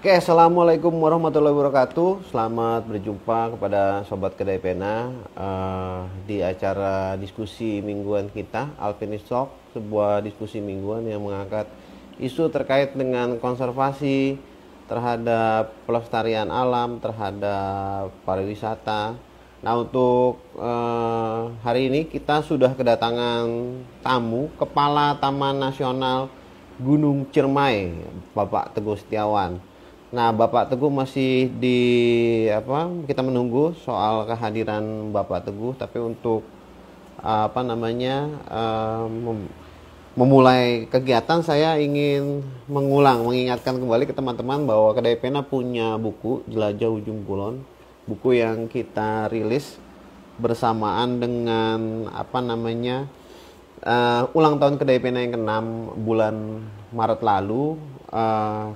Oke, assalamualaikum warahmatullahi wabarakatuh. Selamat berjumpa kepada sobat Kedai Pena di acara diskusi mingguan kita, Alpinis Talk, sebuah diskusi mingguan yang mengangkat isu terkait dengan konservasi terhadap pelestarian alam, terhadap pariwisata. Nah, untuk hari ini kita sudah kedatangan tamu, Kepala Taman Nasional Gunung Ciremai, Bapak Teguh Setiawan. Nah, Bapak Teguh masih di kita menunggu soal kehadiran Bapak Teguh, tapi untuk memulai kegiatan saya ingin mengingatkan kembali ke teman-teman bahwa Kedai Pena punya buku Jelajah Ujung Kulon, buku yang kita rilis bersamaan dengan ulang tahun Kedai Pena yang ke-6 bulan Maret lalu.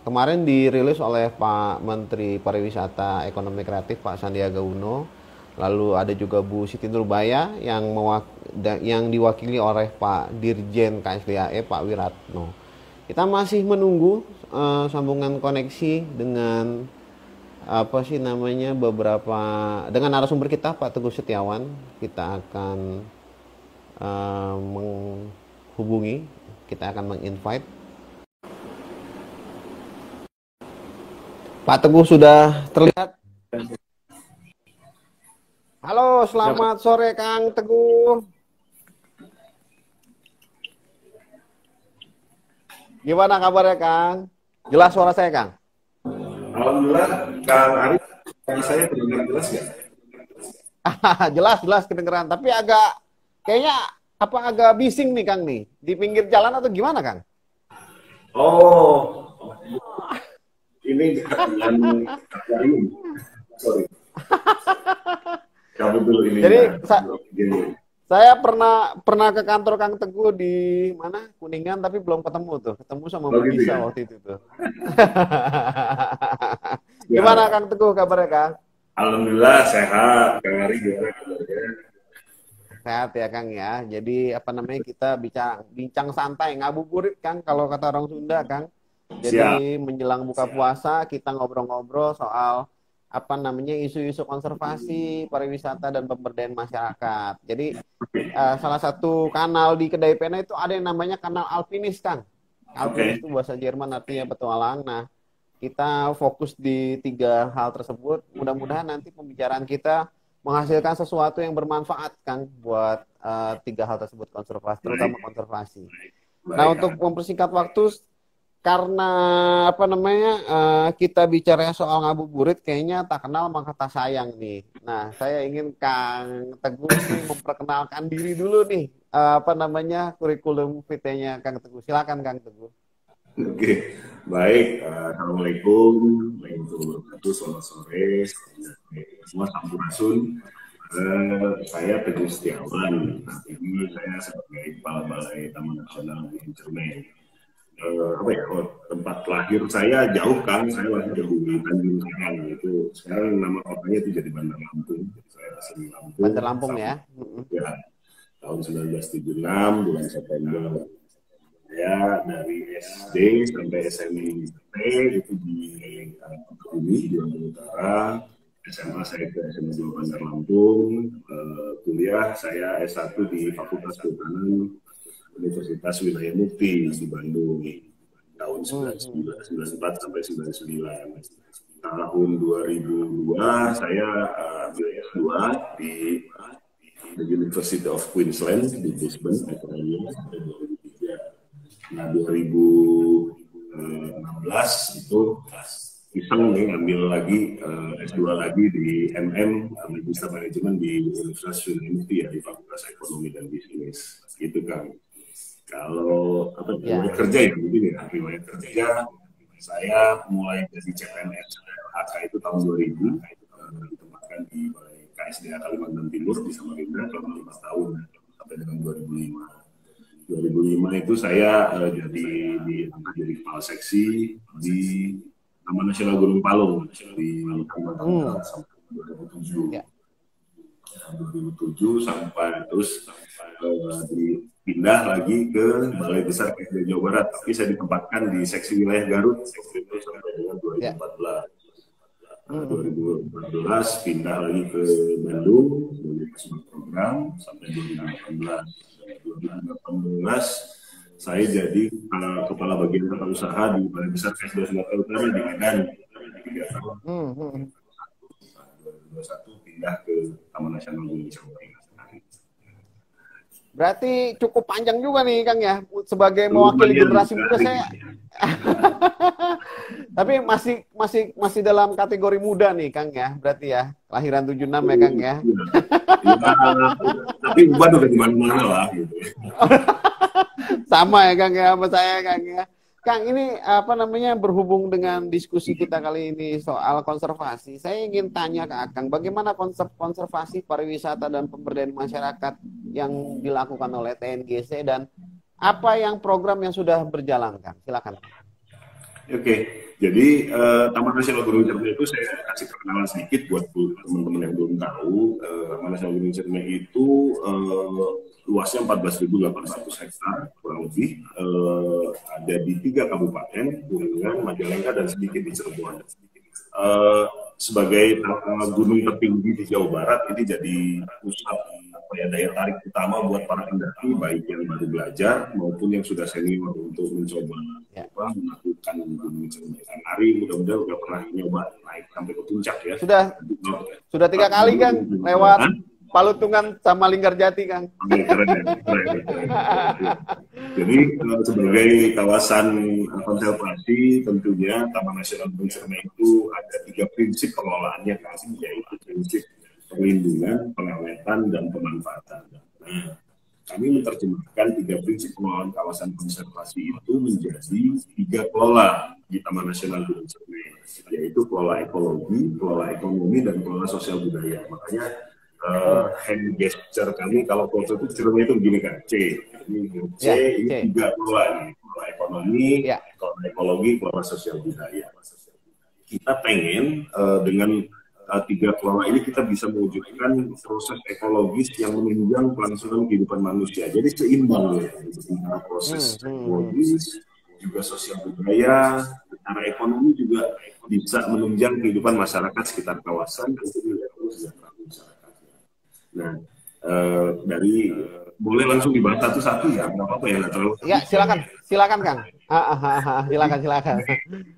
Kemarin dirilis oleh Pak Menteri Pariwisata Ekonomi Kreatif Pak Sandiaga Uno. Lalu ada juga Bu Siti Nurbaya yang diwakili oleh Pak Dirjen KSDAE Pak Wiratno. Kita masih menunggu sambungan koneksi dengan dengan narasumber kita Pak Teguh Setiawan. Kita akan menghubungi, kita akan menginvite. Pak Teguh sudah terlihat. Halo, selamat sore Kang Teguh. Gimana kabarnya Kang? Jelas suara saya Kang? Alhamdulillah, Kang Arif, saya terdengar jelas nggak? Jelas kedengeran, tapi kayaknya agak bising nih Kang nih, di pinggir jalan atau gimana Kang? Oh, ini dengan akuarium. Sorry. Kabut dulu ini. Jadi saya pernah ke kantor Kang Teguh di mana? Kuningan, tapi belum ketemu tuh. Ketemu sama Bu gitu Gisa ya? waktu itu tuh. Gimana Ya. Kang Teguh kabarnya Kang? Alhamdulillah sehat. Kang Arif gimana kabarnya? Sehat ya Kang ya. Jadi kita bincang santai, ngabuburit Kang kalau kata orang Sunda Kang. Siap. Jadi menjelang buka puasa kita ngobrol-ngobrol soal isu-isu konservasi, pariwisata dan pemberdayaan masyarakat. Jadi salah satu kanal di Kedai Pena itu ada yang namanya kanal Alpinis Kang. Alpinis itu bahasa Jerman artinya petualang. Nah, kita fokus di 3 hal tersebut. Mudah-mudahan nanti pembicaraan kita menghasilkan sesuatu yang bermanfaat Kang buat 3 hal tersebut, terutama konservasi. Nah, untuk mempersingkat waktu, karena kita bicara soal ngabuburit, kayaknya tak kenal maka tak sayang nih. Nah, saya ingin Kang Teguh nih memperkenalkan diri dulu nih, kurikulum vitae-nya Kang Teguh. Silakan Kang Teguh. Oke, baik. Assalamualaikum warahmatullahi wabarakatuh. Selamat sore, semua sampurasun. Saya Teguh Setiawan. Ini saya sebagai Kepala Balai Taman Nasional Gunung Ciremai. Tempat lahir saya jauh Kang, saya lahir di Tanjung Karang, itu sekarang nama kotanya itu jadi Bandar Lampung. Saya asli Lampung. Bandar Lampung ya. Ya, tahun 1976 bulan September. Saya dari SD sampai SMP itu di Bumi di Lampung Utara. SMA saya ke SMA 2 Bandar Lampung. Kuliah saya S1 di Fakultas Kehutanan Universitas Wilayah Mukti di Bandung tahun 1994 sampai 99. Tahun 2002 saya ambil S2 di The University of Queensland di Brisbane, Australia sampai 2003. Nah 2016 itu iseng nih ngambil lagi S2 lagi di MM Magister Manajemen di Universitas Wilayah Mukti ya di Fakultas Ekonomi dan Bisnis gitu kan. Kalau riwayat kerja ya begini ya, riwayat kerja saya mulai jadi CPNS HK itu tahun 2000, ditempatkan di Balai KSDA Kalimantan Timur di Samarinda selama 5 tahun sampai dengan 2005. 2005 itu saya jadi kepala seksi di Taman Nasional Gunung Palung di Kalimantan Barat sampai 2007. 2007 sampai terus pindah lagi ke Balai Besar PSD Jawa Barat, tapi saya ditempatkan di seksi wilayah Garut waktu itu sampai dengan 2014. 2014 pindah lagi ke Bandung, sebuah program sampai 2018. 2018 saya jadi kepala bagian tata usaha di Balai Besar PSD Sumatera Utara di Medan. 3 tahun. 2021 pindah ke Taman Nasional Gunung Ciremai. Berarti cukup panjang juga nih Kang ya, sebagai mewakili generasi muda saya. Tapi masih dalam kategori muda nih Kang ya, berarti ya. Lahiran 76 ya Kang ya. Tapi ubah udah di mana-mana lah gitu. Sama ya Kang ya, sama saya Kang ya. Kang, ini apa namanya, berhubung dengan diskusi kita kali ini soal konservasi, saya ingin tanya ke Akang, bagaimana konsep konservasi pariwisata dan pemberdayaan masyarakat yang dilakukan oleh TNGC dan apa yang program yang sudah berjalan, Kang? Silakan. Oke, jadi Taman Nasional Gunung Ciremai itu saya kasih perkenalan sedikit buat teman-teman yang belum tahu. Taman Nasional Gunung Ciremai itu luasnya 14.800 hektar kurang lebih, ada di 3 kabupaten, Kuningan, Majalengka, dan sedikit di Cirebon. Sebagai gunung tertinggi di Jawa Barat, ini jadi pusat daya tarik utama buat para pendaki, baik yang baru belajar maupun yang sudah senior untuk mencoba melakukan gunung Ciremai. Ari mudah-mudahan udah pernah nyoba naik sampai ke puncak ya. Sudah 3 kali Kang lewat Palutungan sama Linggarjati, Kang. Keren. Jadi sebagai kawasan konservasi, tentunya Taman Nasional Gunung Ciremai itu ada 3 prinsip pengelolaannya, yaitu prinsip perlindungan, pengawetan, dan pemanfaatan. Nah, kami menerjemahkan 3 prinsip pengelolaan kawasan konservasi itu menjadi 3 kelola di Taman Nasional Gunung Ciremai, yaitu kelola ekologi, kelola ekonomi, dan kelola sosial budaya. Makanya hand gesture kami kalau foto itu Ciremai itu begini kan, C. Ini 3 kelola nih, kelola ekonomi, kelola ekologi, kelola sosial budaya. Kita pengen dengan 3 kelola ini kita bisa mewujudkan proses ekologis yang menunjang kelangsungan kehidupan manusia. Jadi seimbang ya, antara proses ekologis, juga sosial budaya, secara ekonomi juga bisa menunjang kehidupan masyarakat sekitar kawasan untuk kesejahteraan masyarakat. Nah, boleh langsung dibahas satu-satu ya, nggak apa-apa ya, nggak terlalu. Ya, silakan Kang. Silakan.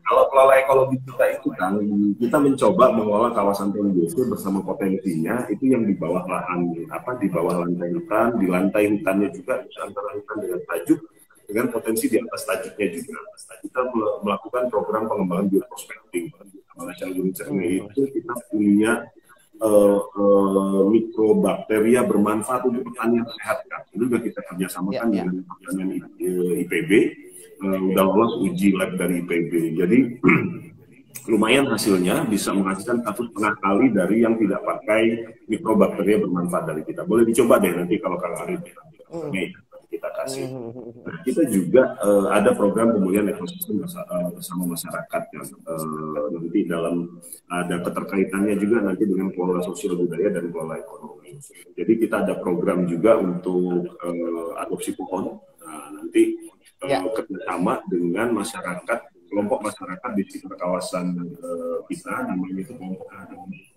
Kalau kelola ekologi kita itu kan, kita mencoba mengelola kawasan TNGC bersama potensinya itu yang di bawah lahan, di bawah lantai hutan, di lantai hutannya juga antara hutan dengan tajuk, dengan potensi di atas tajuknya juga. Kita melakukan program pengembangan bioprospecting. Taman Nasional Gunung Ciremai itu kita punya mikrobakteria bermanfaat untuk pertanian sehat kan. Ini juga kita kerjasamakan dengan pertanian IPB, udah lolos uji lab dari IPB. Jadi lumayan hasilnya, bisa menghasilkan 1,5 kali dari yang tidak pakai mikrobakteria bermanfaat dari kita. Boleh dicoba deh nanti kalau Kang Arif kita kasih. Nah, kita juga ada program pemulihan ekosistem bersama masyarakat yang nanti dalam ada keterkaitannya juga nanti dengan kelola sosial budaya dan kelola ekonomi. Jadi kita ada program juga untuk adopsi pohon. Nah, nanti kerjasama dengan masyarakat, kelompok masyarakat di sekitar kawasan kita, namanya itu kelompok adopsi.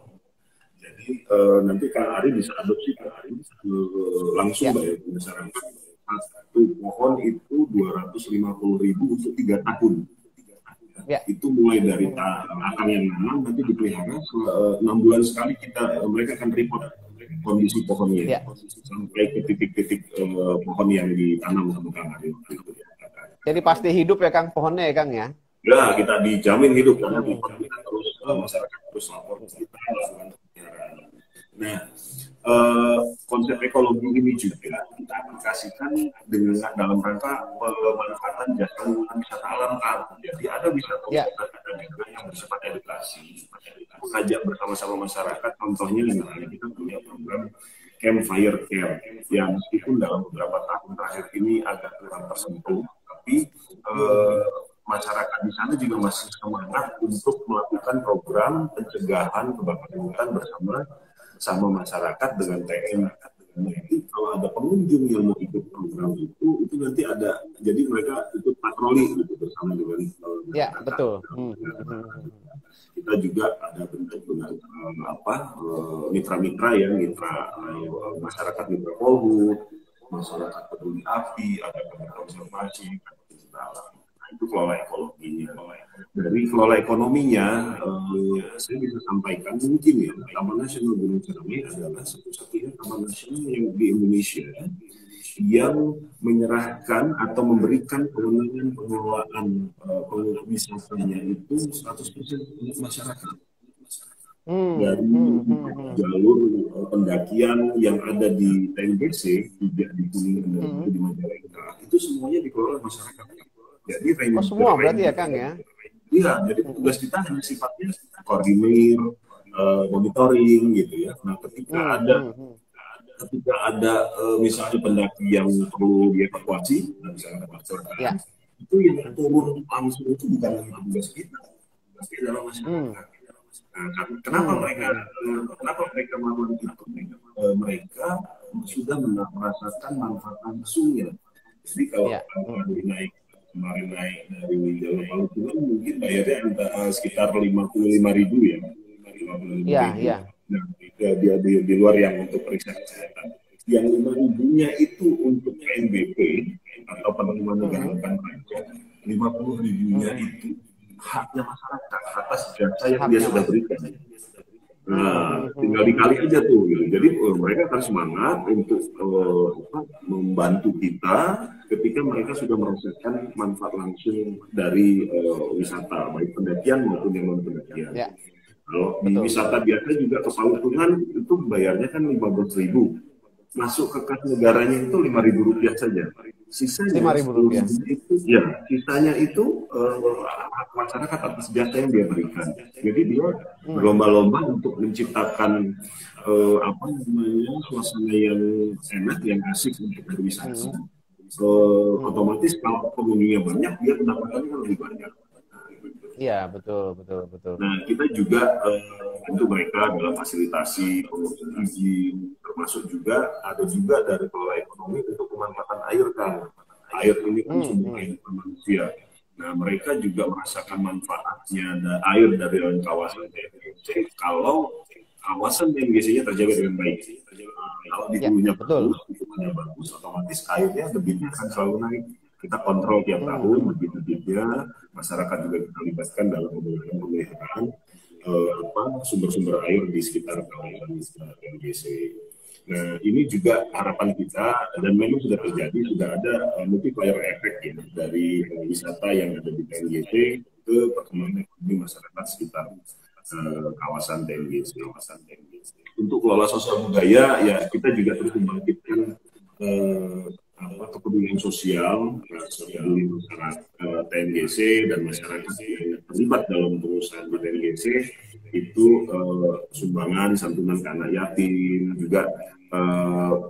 Jadi nanti Kang Ari bisa adopsi langsung bayar masyarakat. Satu pohon itu 250.000 untuk 3 tahun. Itu mulai dari akar yang nanam, nanti dipelihara 6 bulan sekali mereka akan report kondisi pohonnya sampai ke titik-titik pohon yang ditanam sama Kang Ari. Jadi pasti hidup ya Kang pohonnya ya Kang ya? Ya, kita dijamin hidup karena kita terus masyarakat terus lapor ke kita melakukan pemeliharaan. Nah, konsep ekologi ini juga kita aplikasikan dengan dalam rangka pemanfaatan jasa wisata alam kan. Jadi ada wisata juga yang bersifat edukasi, mengajak bersama-sama masyarakat. Contohnya misalnya kita punya program Campfire Care yang meskipun dalam beberapa tahun terakhir ini agak kurang tersentuh, tapi masyarakat di sana juga masih semangat untuk melakukan program pencegahan kebakaran hutan bersama masyarakat dengan TNI Nah, itu kalau ada pengunjung yang mau ikut program itu nanti ada, jadi mereka ikut patroli gitu bersama dengan Ya, masyarakat. betul. Kita juga ada bentuk-bentuk mitra-mitra ya, mitra masyarakat mitra Polhut, masyarakat peduli api, ada konservasi, nah, itu kelola ekologinya. Dari kelola ekonominya, saya bisa sampaikan mungkin ya, Taman Nasional Gunung Ciremai adalah satu-satunya taman nasional yang di Indonesia yang menyerahkan atau memberikan kewenangan pengelolaan wisatanya itu 100% untuk masyarakat. Dari jalur pendakian yang ada di TNBC, tidak di Kuningan dan di Majalengka, itu semuanya dikelola masyarakat. Jadi semua berarti ya Kang ya? Iya, jadi tugas kita hanya sifatnya koordinir, monitoring gitu ya. Nah, ketika ada misalnya pendaki yang perlu dievakuasi, misalnya kecelakaan, itu yang turun langsung itu bukan lagi tugas kita, tapi adalah masyarakat. Nah, kenapa mereka melakukan itu? Mereka sudah merasakan manfaat langsungnya. Jadi kalau kemarin naik dari Jalur Palembang mungkin bayarnya sekitar 55.000 ya. Iya. Nah, di luar yang untuk periksa kesehatan. Yang 5.000-nya itu untuk PNBP atau penerimaan negara bukan pajak. 50.000-nya itu haknya masyarakat atas jasa yang dia sudah berikan. Nah, tinggal dikali aja tuh. Gitu. Jadi mereka harus semangat untuk membantu kita ketika mereka sudah merasakan manfaat langsung dari wisata, baik pendakian maupun yang non-pendakian. Ya. Kalau di wisata biasa juga ke Palembang itu bayarnya kan 15.000. Masuk ke kas negaranya itu 5.000 rupiah saja. Sisanya 5.000 rupiah. Sisanya itu masyarakat atas jasa yang dia berikan. Jadi dia berlomba-lomba untuk menciptakan suasana yang enak, yang asik untuk berwisata. Otomatis kalau pengunjungnya banyak, dia pendapatannya lebih banyak. Iya, betul. Nah, kita juga untuk mereka dalam fasilitasi pengurusan izin, termasuk juga ada juga dari kelola ekonomi untuk pemanfaatan air kan. Air ini kan sumber air manusia. Nah, mereka juga merasakan manfaatnya air dari kawasan TNBC kalau kawasan TNBC-nya terjaga dengan baik. Kalau di hulunya bagus, otomatis airnya debitnya akan selalu naik. Kita kontrol tiap tahun debit-debitnya, masyarakat juga kita libatkan dalam pemeliharaan sumber-sumber air di sekitar kawasan TNBC. Nah, ini juga harapan kita dan memang sudah terjadi, sudah ada multiplier effect ya, dari wisata yang ada di TNBC ke perkembangan ekonomi masyarakat sekitar kawasan TNBC. Untuk kelola sosial budaya, ya kita juga terus membangkitkan kepedulian sosial peduli masyarakat TNBC dan masyarakat yang terlibat dalam pengurusan di TNBC itu sumbangan santunan ke anak yatim, juga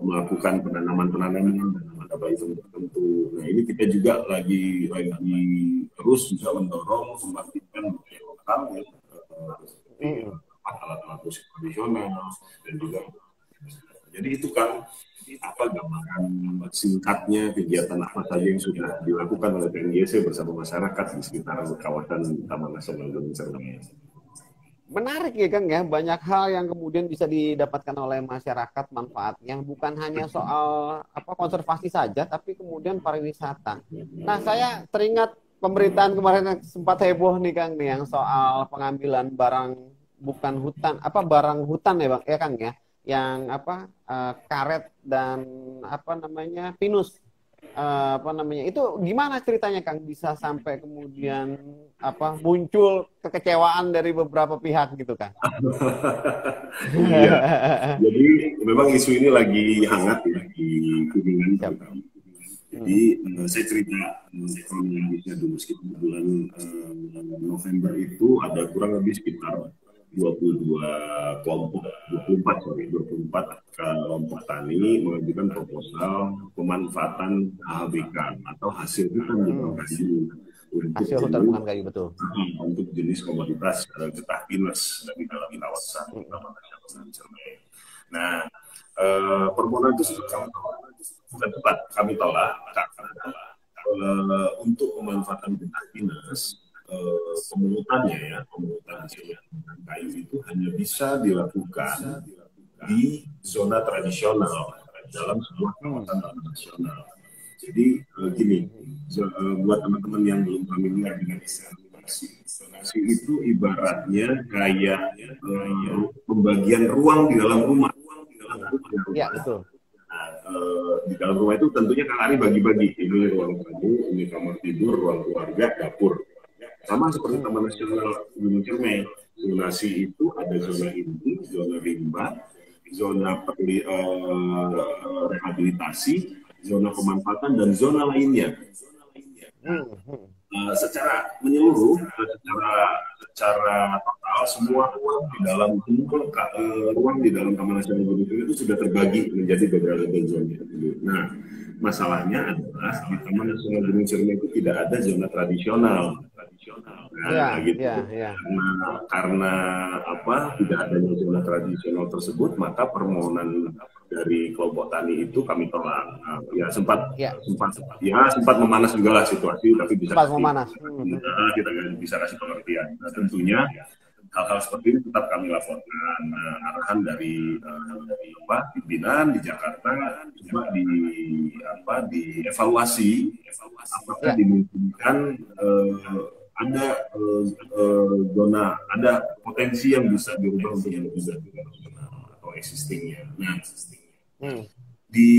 melakukan penanaman pada bayi tertentu. Nah, ini kita juga lagi terus juga mendorong membangkitkan budaya lokal ya, alat-alat musik tradisional dan juga jadi itu kan gambaran singkatnya kegiatan apa saja yang sudah dilakukan oleh TNBC bersama masyarakat di sekitar kawasan Taman Nasional Gunung Ciremai. Menarik ya Kang ya, banyak hal yang kemudian bisa didapatkan oleh masyarakat manfaatnya, bukan hanya soal konservasi saja, tapi kemudian pariwisata. Nah, saya teringat pemberitaan kemarin yang sempat heboh nih Kang nih, yang soal pengambilan barang hutan ya Bang, ya Kang ya, yang karet dan pinus. Itu gimana ceritanya Kang bisa sampai kemudian muncul kekecewaan dari beberapa pihak gitu Kang? Iya. Jadi memang isu ini lagi hangat ya di Kuningan. Jadi saya cerita kronologisnya dulu, sekitar bulan November itu ada kurang lebih sekitar 24 kelompok tani mengajukan proposal pemanfaatan HHBK atau hasil hutan bukan kayu untuk jenis komoditas getah pinus dari dalam kawasan Taman Nasional Ciremai. Nah, permohonan itu sempat kami tolak karena untuk pemanfaatan bidang dinas pemungutan hasil kayu itu hanya bisa dilakukan di zona tradisional dalam sebuah kawasan taman nasional. Jadi gini, buat teman-teman yang belum familiar dengan istilah zonasi itu ibaratnya kayak pembagian ruang di dalam rumah. Ya, betul. Nah, di dalam rumah itu tentunya Kang Ari bagi-bagi. Ini ruang tamu, ini kamar tidur, ruang keluarga, dapur. Sama seperti Taman Nasional Gunung Ciremai. Zonasi itu ada zona inti, zona rimba, zona rehabilitasi, zona pemanfaatan, dan zona lainnya. Secara menyeluruh, secara total, semua ruang di dalam Taman Nasional Gunung Ciremai itu sudah terbagi menjadi beberapa zona. Nah, masalahnya adalah di Taman Nasional Gunung Ciremai itu tidak ada zona tradisional. Nah, gitu. Karena tidak adanya zona tradisional tersebut, maka permohonan dari kelompok tani itu kami tolak. Sempat memanas juga lah situasi, tapi kita bisa kasih pengertian. Nah, tentunya hal-hal seperti ini tetap kami laporkan. Arahan dari pimpinan di Jakarta cuma dievaluasi apakah dimungkinkan ada potensi yang bisa dirubah untuk yang lebih atau existingnya. Nah, di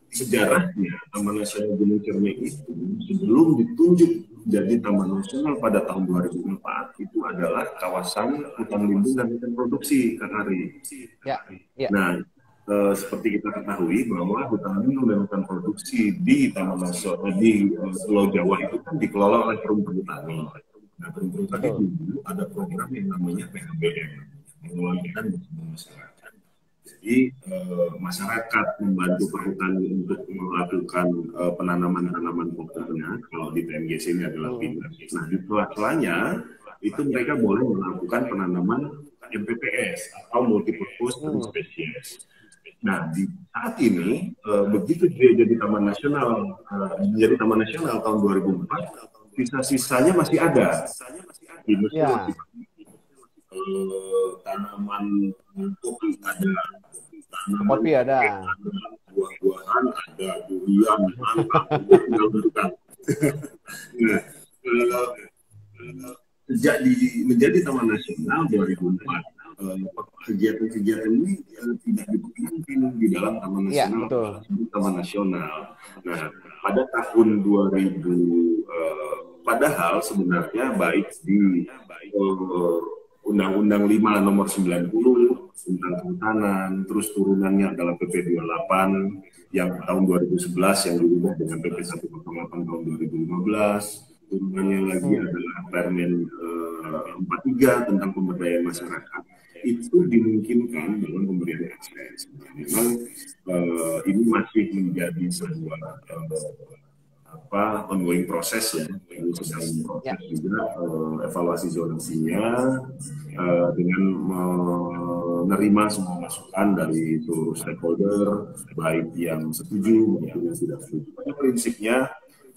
sejarahnya Taman Nasional Gunung Ciremai itu sebelum ditunjuk jadi Taman Nasional pada tahun 2004 itu adalah kawasan hutan lindung dan hutan produksi, Kang Ari. Nah, seperti kita ketahui bahwa hutan lindung dan hutan produksi di Taman Nasional di Pulau Jawa itu kan dikelola oleh Perum Perhutani. Nah, Perum Perhutani dulu ada program yang namanya PHBM, pengelolaan bersama masyarakat. Jadi masyarakat membantu perhutani untuk melakukan penanaman pokoknya. Kalau di TMGC ini adalah pindah. Nah, di sela-selanya itu mereka boleh melakukan penanaman MPPS atau multipurpose species. Nah, di saat ini begitu dia jadi Taman Nasional, tahun 2004, sisa-sisanya masih ada. Masih tanaman kopi ada, buah-buahan ada, durian, mangga, sejak menjadi Taman Nasional 2004. Kegiatan-kegiatan ini tidak diperkenankan di dalam Taman Nasional. Taman Nasional. Nah, pada tahun 2000, padahal sebenarnya baik di Undang-Undang 5 nomor 90 tentang kehutanan, terus turunannya adalah PP 28 yang tahun 2011 yang dirubah dengan PP 108 tahun 2015. Turunannya lagi adalah Permen 43 tentang pemberdayaan masyarakat. Itu dimungkinkan dalam pemberian akses. Memang ini masih menjadi sebuah ongoing proses ya. Ini sedang proses juga evaluasi zonasinya dengan menerima semua masukan dari seluruh stakeholder, baik yang setuju maupun yang tidak setuju. Pada prinsipnya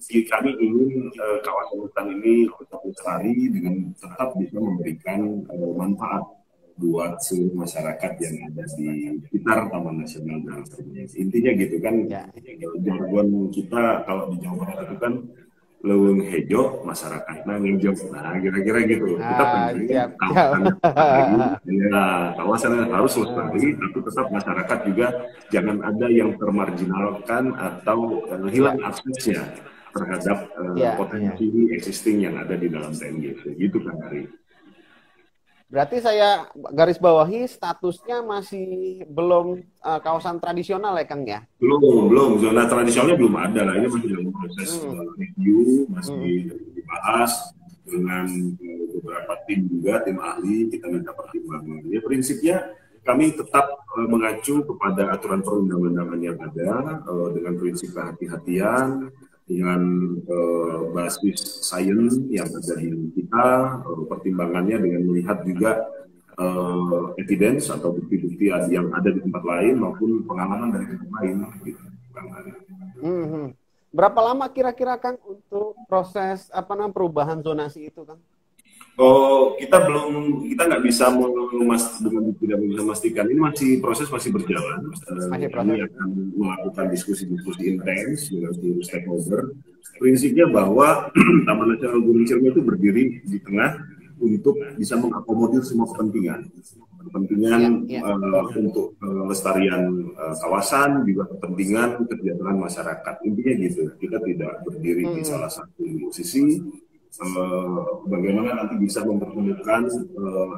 kami ingin kawasan hutan ini tetap lestari dengan tetap bisa memberikan manfaat buat seluruh masyarakat yang ada di sekitar Taman Nasional Gunung Ciremai. Intinya gitu kan, jargon kita kalau di Jawa Barat itu kan leuweung hejo masyarakatnya ngejo. Nah, kira-kira gitu. Kita pengen kawasan harus lestari, tapi tetap masyarakat juga jangan ada yang termarginalkan atau hilang aksesnya terhadap potensi existing yang ada di dalam TMGC. Gitu kan, Ari. Berarti saya garis bawahi statusnya masih belum kawasan tradisional ya, Kang ya? Belum. Zona tradisionalnya belum ada lah. Ini masih dalam proses review, masih dibahas dengan beberapa tim juga, tim ahli, kita minta pertimbangan. Ya, prinsipnya kami tetap mengacu kepada aturan perundang-undangan yang ada dengan prinsip kehati-hatian, dengan basis sains yang ada di kita, pertimbangannya dengan melihat juga evidence atau bukti-bukti yang ada di tempat lain maupun pengalaman dari tempat lain. Gitu. Berapa lama kira-kira Kang untuk proses perubahan zonasi itu Kang? Oh, kita nggak bisa tidak bisa memastikan. Ini proses masih berjalan. Masih Kami akan melakukan diskusi-diskusi intens dengan seluruh stakeholder. Prinsipnya bahwa Taman Nasional Gunung Ciremai itu berdiri di tengah untuk bisa mengakomodir semua kepentingan untuk kelestarian kawasan, juga kepentingan kesejahteraan masyarakat. Intinya gitu. Kita tidak berdiri di salah satu sisi. Bagaimana nanti bisa mempertemukan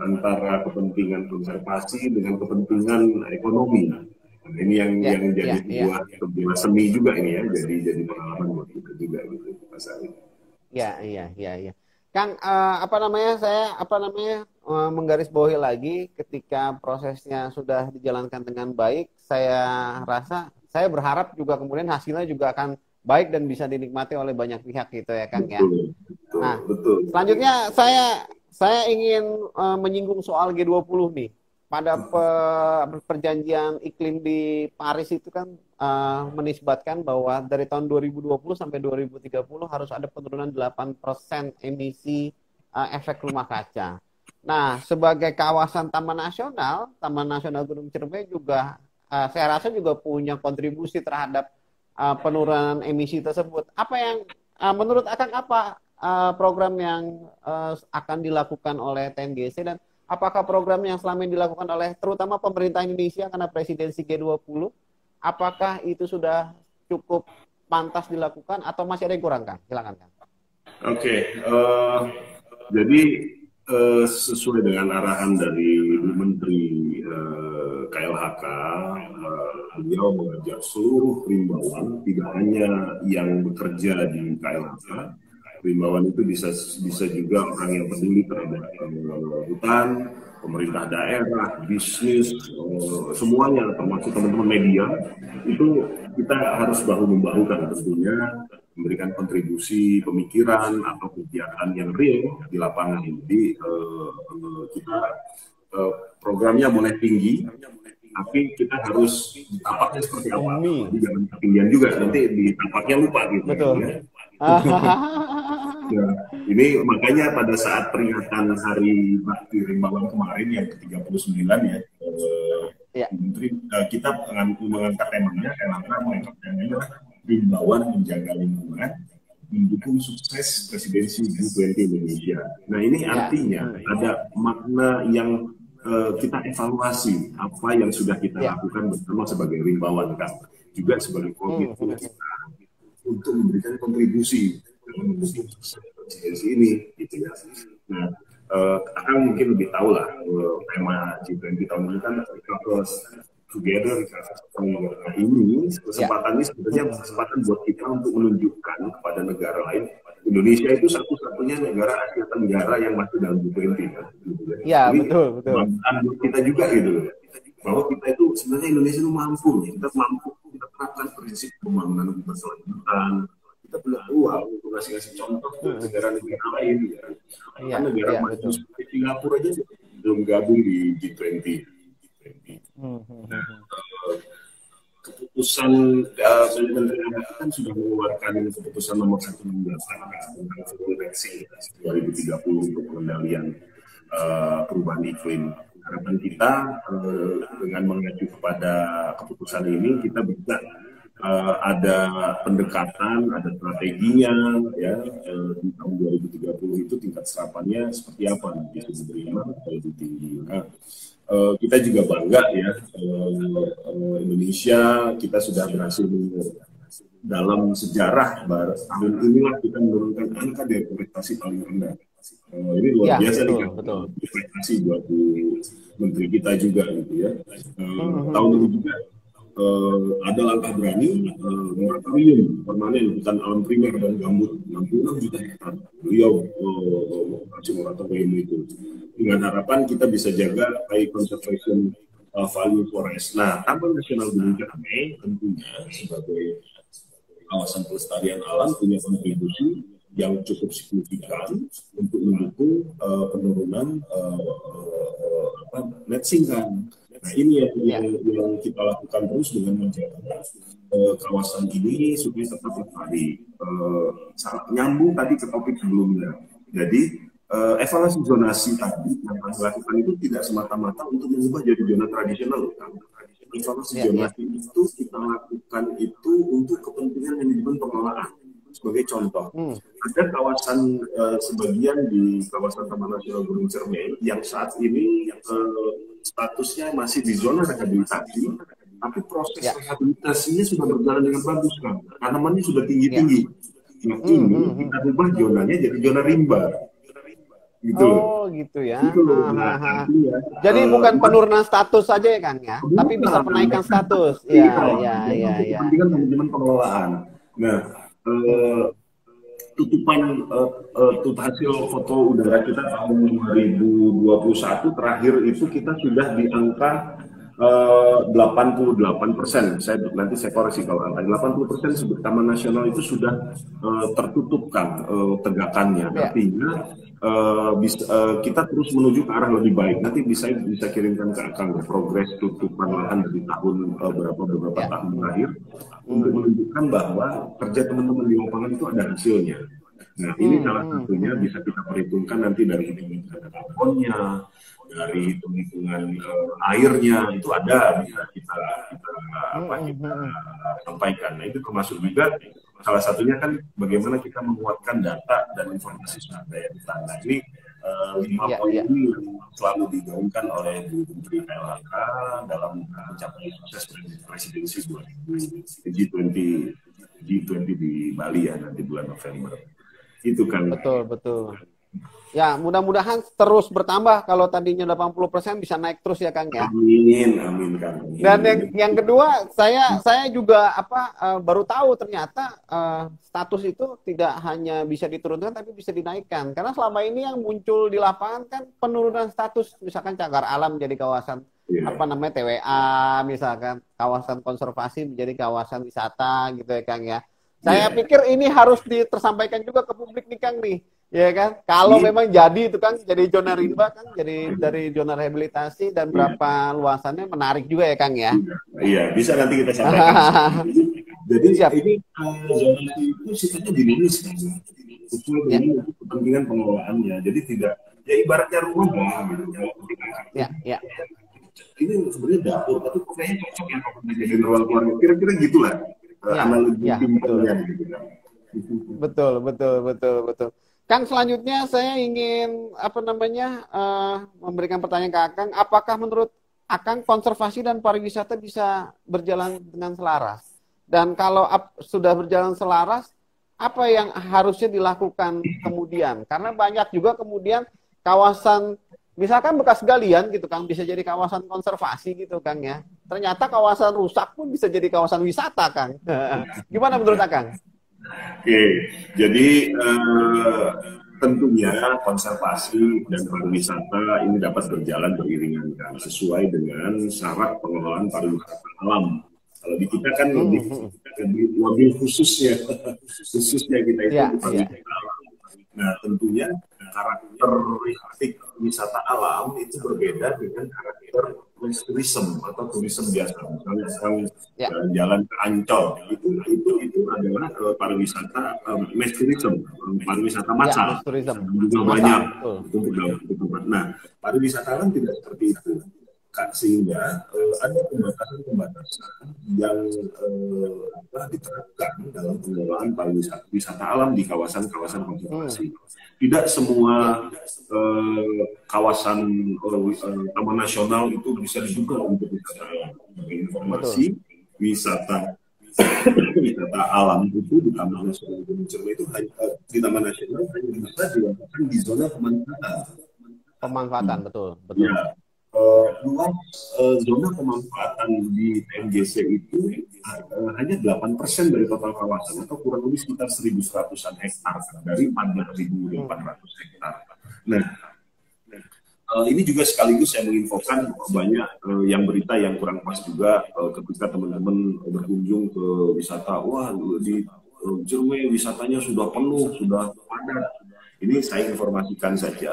antara kepentingan konservasi dengan kepentingan ekonomi. Nah, ini yang jadi sebuah seni juga ini ya, jadi pengalaman buat kita juga gitu Mas Ali. Iya. Kang, saya menggarisbawahi lagi ketika prosesnya sudah dijalankan dengan baik, saya berharap juga kemudian hasilnya juga akan baik dan bisa dinikmati oleh banyak pihak gitu ya Kang ya. Betul. Selanjutnya saya ingin menyinggung soal G20 nih. Pada perjanjian iklim di Paris itu kan menisbatkan bahwa dari tahun 2020 sampai 2030 harus ada penurunan 8% emisi efek rumah kaca. Nah, sebagai kawasan Taman Nasional Gunung Ciremai juga saya rasa juga punya kontribusi terhadap penurunan emisi tersebut. Apa yang menurut Akang program yang akan dilakukan oleh TNGC dan apakah program yang selama ini dilakukan oleh terutama pemerintah Indonesia karena presidensi G20, apakah itu sudah cukup pantas dilakukan atau masih ada yang kurang Kang? Silakan Kang. Oke. Jadi sesuai dengan arahan dari Menteri KLHK, beliau mengajak seluruh rimbawan, tidak hanya yang bekerja di KLHK, rimbawan itu bisa juga orang yang peduli terhadap hutan, pemerintah daerah, bisnis, semuanya, termasuk teman-teman media, itu kita harus bahu-membahu kan tentunya memberikan kontribusi pemikiran atau kegiatan yang real di lapangan. Jadi kita programnya boleh tinggi, tapi kita harus tapaknya seperti apa. Jadi jangan ketinggian juga, nanti di tapaknya lupa gitu. Betul. Ya. Nah, ini makanya pada saat peringatan Hari Bakti Rimbawan kemarin yang ke-39 ya, Menteri kita mengangkat temanya Rimbawan menjaga lingkungan, mendukung sukses presidensi G20 Indonesia. Nah ini artinya ada makna yang kita evaluasi apa yang sudah kita lakukan bersama sebagai rimbawan kan, juga sebagai komitmen kita untuk memberikan kontribusi dalam mendukung sukses presidensi ini, gitu ya. Nah, akan mungkin lebih tahu lah tema G20 tahun ini kan Together. Nah, ini kesempatan ini sebenarnya kesempatan buat kita untuk menunjukkan kepada negara lain, Indonesia itu satu-satunya negara Asia Tenggara yang masih dalam G20 kan. Ya, betul. Buat kita juga gitu loh. Bahwa kita itu sebenarnya Indonesia itu mampu, kita kita terapkan prinsip pembangunan berkelanjutan. Kita punya ruang untuk ngasih contoh ke negara-negara lain. Ya. Negara maju seperti Singapura aja belum gabung di G20. Keputusan Menteri kan sudah mengeluarkan keputusan nomor 116 tentang Federasi 2030 untuk pengendalian perubahan iklim. Harapan kita dengan mengacu kepada keputusan ini kita bisa ada pendekatan, ada strateginya ya di tahun 2030 itu tingkat serapannya seperti apa nanti sebenarnya lebih tinggi. Nah, kita juga bangga ya Indonesia kita sudah berhasil dalam sejarah tahun inilah kita menurunkan angka deforestasi paling rendah. Ini luar biasa nih prestasi buat menteri kita juga gitu ya. Tahun ini juga ada langkah berani moratorium permanen hutan alam primer dan gambut 66 juta hektar. Beliau kasih moratorium itu dengan harapan kita bisa jaga high conservation value forest. Nah, Taman Nasional Gunung Ciremai tentunya sebagai kawasan pelestarian alam punya kontribusi yang cukup signifikan untuk mendukung penurunan net income. Nah ini yang kita lakukan terus dengan menjaga kawasan ini supaya tetap lestari. Nyambung tadi ke topik sebelumnya. Jadi evaluasi zonasi tadi yang kami lakukan itu tidak semata-mata untuk mengubah jadi zona tradisional. Evaluasi zonasi itu kita lakukan itu untuk kepentingan manajemen pengelolaan. Sebagai contoh, ada kawasan sebagian di kawasan Taman Nasional Gunung Ciremai yang saat ini statusnya masih di zona rehabilitasi, tapi proses rehabilitasinya sudah berjalan dengan bagus kan, tanamannya sudah tinggi-tinggi. Nah ini kita ubah zonanya jadi zona rimba. Gitu oh gitu ya. Gitu nah, jadi bukan penurunan status saja ya Kang ya, tapi bisa penaikan status. Iya. Kepentingan manajemen pengelolaan. Nah, tutupan hasil foto udara kita tahun 2021 terakhir itu kita sudah di angka 88%. Nanti saya koreksi kalau angka 80% sebut Taman Nasional itu sudah tertutupkan tegakannya. Artinya kita terus menuju ke arah lebih baik. Nanti bisa kirimkan ke Akang progres tutupan lahan dari tahun beberapa tahun terakhir untuk menunjukkan bahwa kerja teman-teman di lapangan itu ada hasilnya. Nah ini salah satunya bisa kita perhitungkan nanti dari hitung-hitungan karbonnya, dari hitung-hitungan airnya itu ada bisa kita sampaikan. Nah itu termasuk juga salah satunya kan bagaimana kita menguatkan data dan informasi sumber daya di tanah. Ini 5 poin ini yang selalu digaungkan oleh Bu Menteri KLHK dalam mencapai sukses presidensi G20 di Bali ya nanti bulan November. Itu kan. Betul. Ya, mudah-mudahan terus bertambah. Kalau tadinya 80% bisa naik terus ya Kang ya. Amin Kang. Dan yang kedua, saya juga baru tahu ternyata status itu tidak hanya bisa diturunkan tapi bisa dinaikkan. Karena selama ini yang muncul di lapangan kan penurunan status, misalkan cagar alam jadi kawasan TWA, misalkan kawasan konservasi menjadi kawasan wisata gitu ya Kang ya. Saya pikir ini harus tersampaikan juga ke publik nih Kang nih. Ya kan, kalau memang jadi itu kan jadi zona rimba kan, jadi dari zona rehabilitasi dan berapa luasannya menarik juga ya Kang ya. Iya, bisa nanti kita sampaikan. Jadi ini zonasi itu sifatnya dinamis kan, sesuai dengan kepentingan pengelolaannya. Jadi tidak ya ibaratnya rumah gitu. Ya. Ini sebenarnya dapur, tapi kayaknya cocok ya kalau jadi ruang keluarga. Kira-kira gitulah analogi simpelnya gitu kan. Betul. Kang, selanjutnya saya ingin memberikan pertanyaan ke Akang. Apakah menurut Akang konservasi dan pariwisata bisa berjalan dengan selaras? Dan kalau sudah berjalan selaras, apa yang harusnya dilakukan kemudian? Karena banyak juga kemudian kawasan, misalkan bekas galian gitu Kang, bisa jadi kawasan konservasi gitu Kang ya. Ternyata kawasan rusak pun bisa jadi kawasan wisata Kang. Gimana menurut Akang? Oke, jadi tentunya konservasi dan pariwisata ini dapat berjalan beriringan kan, sesuai dengan syarat pengelolaan pariwisata alam. Kalau di kita kan lebih khususnya kita itu pariwisata alam. Nah tentunya karakteristik wisata alam itu berbeda dengan karakter tourism atau turisme biasa. Misalnya jalan ke Ancol itu adalah pariwisata mass tourism, pariwisata massal. Juga banyak untuk tempat. Nah, pariwisata alam tidak seperti itu. Sehingga ada pembatasan yang diterapkan dalam pengelolaan pariwisata alam di kawasan-kawasan konservasi. Tidak semua kawasan taman nasional itu bisa dibuka untuk wisata alam. Informasi wisata alam itu di Taman Nasional Gunung Ciremai itu di Taman Nasional hanya bisa dilakukan di zona pemanfaatan. Betul. Ya. Luas zona pemanfaatan di TNGC itu hanya 8% dari total kawasan atau kurang lebih sekitar 1.100-an hektar dari 14.400 hektar. Nah, ini juga sekaligus saya menginfokan banyak yang berita yang kurang pas juga ketika teman-teman berkunjung ke wisata, wah di Ciremai wisatanya sudah penuh, sudah padat. Ini saya informasikan saja.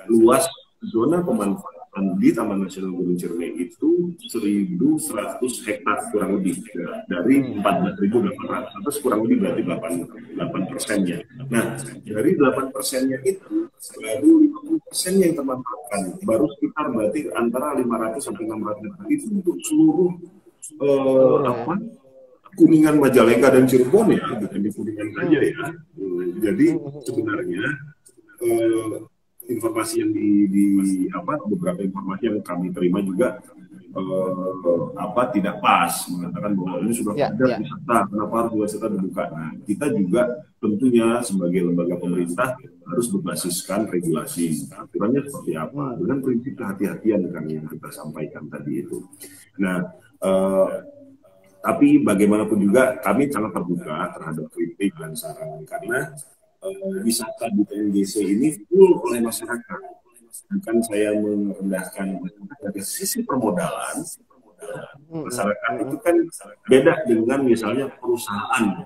Luas zona pemanfaatan di Taman Nasional Gunung Ciremai itu 1.100 hektar kurang lebih dari 14.800 kurang lebih berarti 8%-nya. Nah, dari 8%-nya itu baru 50% yang termanfaatkan, baru sekitar berarti antara 500 sampai 600 hektar itu untuk seluruh Kuningan, Majalengka dan Cirebon ya, bukan di Kuningan saja ya. Jadi sebenarnya informasi yang beberapa informasi yang kami terima juga tidak pas, mengatakan bahwa ini sudah ada wisata, kenapa harus wisata dibuka? Nah, kita juga tentunya sebagai lembaga pemerintah harus berbasiskan regulasi. Aturannya seperti apa? Dengan prinsip kehati-hatian kan yang kita sampaikan tadi itu. Nah, tapi bagaimanapun juga kami sangat terbuka terhadap kritik dan saran karena wisata di TNGC ini full oleh masyarakat. Bukan saya merendahkan dari sisi permodalan. Masyarakat itu kan beda dengan misalnya perusahaan